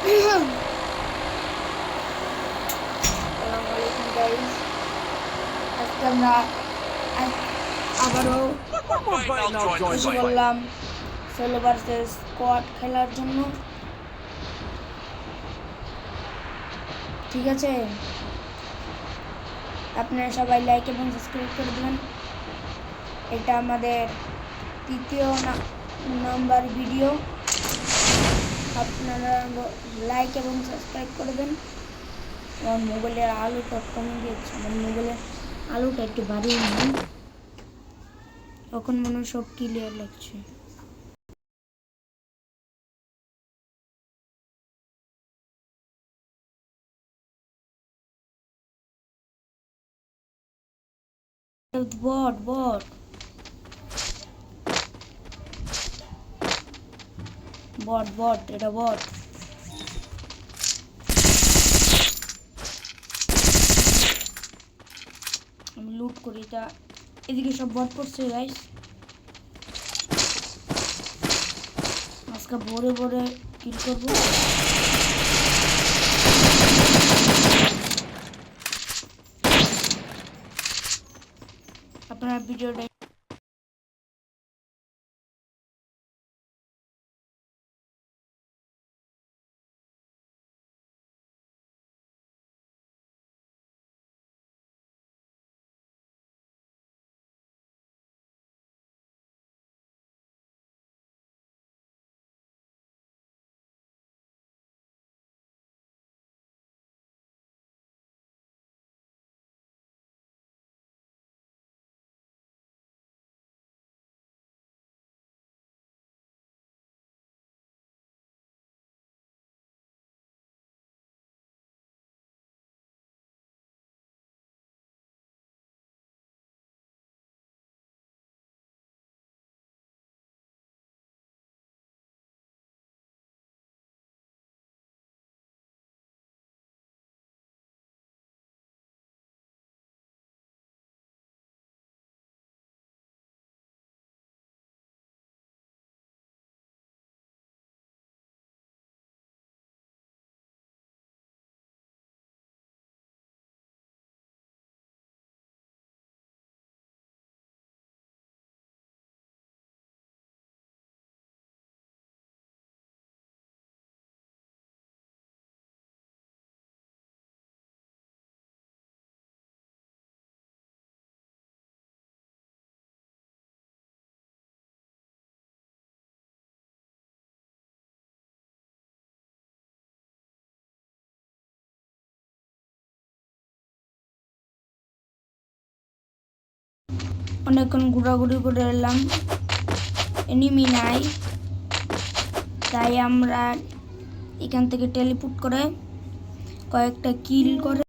আসসালামু আলাইকুম গাইস। আজকে আমরা আবারও এসে বললাম সোলো ভার্সেস স্কোয়াড খেলার জন্য। ঠিক আছে, আপনারা সবাই লাইক এবং সাবস্ক্রাইব করে দেবেন। এটা আমাদের তৃতীয় নাম্বার ভিডিও। আপনারা লাইক এবং সাবস্ক্রাইব করে দেন। আমার মোবাইলের আলোটা কমে গিয়েছে, আমার মোবাইলের আলোটা একটু বাড়িয়ে নিন, তখন মনে হয় সব ক্লিয়ার লাগছে। বট বট বট বট এটা বট। আমি লুট করি এটা। এদিকে সব বট করছে গাইস। আজকে ভোরে ভোরে কিল করব। আপনারা ভিডিওটা অনেকক্ষণ ঘোরাঘুরি করে এলাম, এনিমি নাই, তাই আমরা এখান থেকে টেলিপোর্ট করে কয়েকটা কিল করে